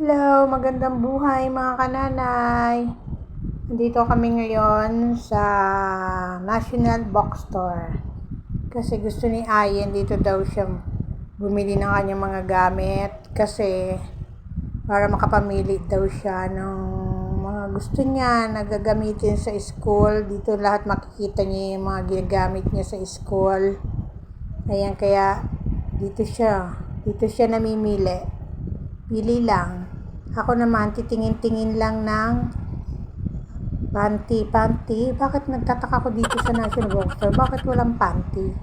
Hello, magandang buhay mga kananay. Nandito kami ngayon sa National Bookstore. Kasi gusto ni Ayen dito daw siya bumili ng kanyang mga gamit. Kasi para makapamili daw siya ng mga gusto niya na gagamitin sa school. Dito lahat makikita niya yung mga ginagamit niya sa school. Ayan, kaya dito siya namimili. Pili lang. Ako naman, titingin-tingin lang ng panty. Bakit nagtataka ko dito sa National Bookstore? Bakit walang panty?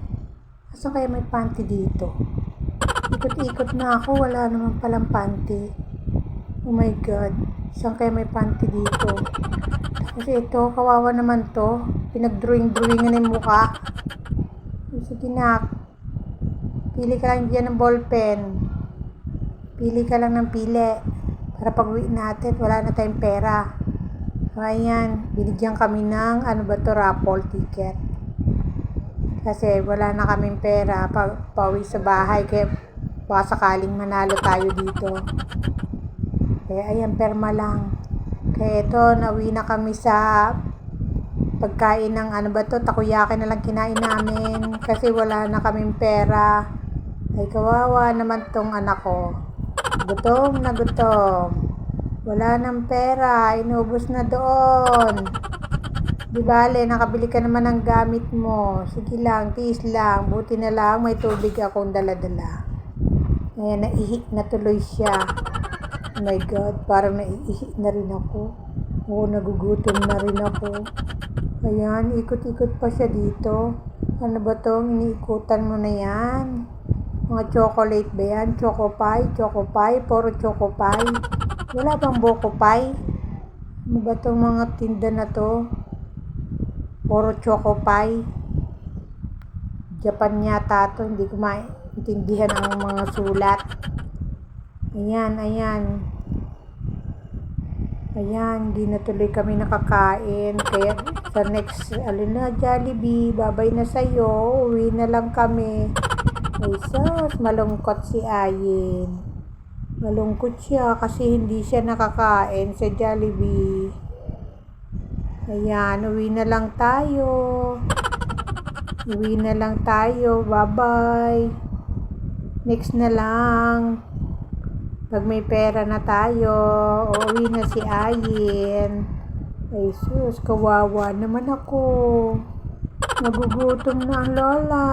Asa kaya may panty dito? Ikot-ikot na ako, wala naman palang panty. Oh my God. Saan kaya may panty dito? Kasi ito, kawawa naman to. Pinag-drawing-drawingan yung mukha. Sige na. Pili ka lang dyan ng ballpen. Pili ka lang ng pili. Para pag-uwi natin, wala na tayong pera. Ayan, binigyan kami ng, raffle ticket. Kasi wala na kaming pera pauwi sa bahay. Kaya baka sakaling manalo tayo dito. Kaya ayan, perma lang. Kaya ito, nauwi na kami sa pagkain ng takoyaki na lang kinain namin. Kasi wala na kaming pera. Ay, kawawa naman tong anak ko. Gutom na gutom. Wala nang pera. Inubos na doon. Di bale, nakabili ka naman ng gamit mo. Sige lang, tiis lang. Buti na lang may tubig akong dala-dala. Ayan, naihi na tuloy siya. Oh my God, parang naiihi na rin ako. Oo, nagugutom na rin ako. Ayan, ikot-ikot pa siya dito. Ano ba tong iniikutan mo na yan? Mga chocolate ba yan? Choco pie, puro choco pie. Wala bang Boko pie? Ano ba itong mga tinda na to? Puro choco pie. Japan yata to, hindi ko maintindihan ang mga sulat. Ayan. Ayan, hindi na tuloy kami nakakain. Kaya sa next, Jollibee, babay na sa'yo. Uwi na lang kami. Ay sus, malungkot si Ayen. Malungkot siya kasi hindi siya nakakain sa Jollibee. Ayan, uwi na lang tayo. Bye-bye. Next na lang. Pag may pera na tayo, uwi na si Ayen. Ay sus, kawawa naman ako. Nagugutom na ang lola.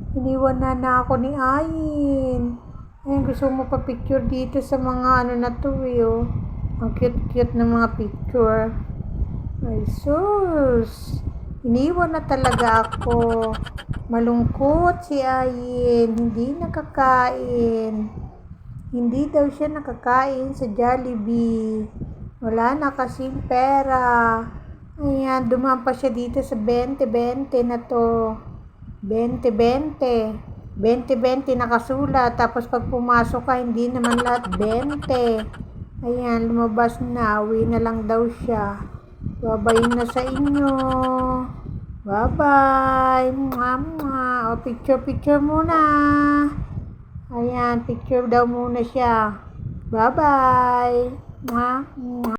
Iniwan na ako ni Ayen. Ayun, gusto mo pa picture dito sa mga na to oh. Ang cute-cute na mga picture. Ay sus. Iniwan na talaga ako. Malungkot si Ayen. Hindi nakakain. Hindi daw siya nakakain sa Jollibee. Wala na kasing pera. Ayan, dumaan pa siya dito sa 20-20 na to. 20-20 nakasulat. Tapos pag pumasok ka, hindi naman lahat 20. Ayan, lumabas na. Uwi na lang daw siya. Babay na sa inyo. Bye-bye. Mwah. O, picture muna. Ayan, picture daw muna siya. Bye-bye. Mwah.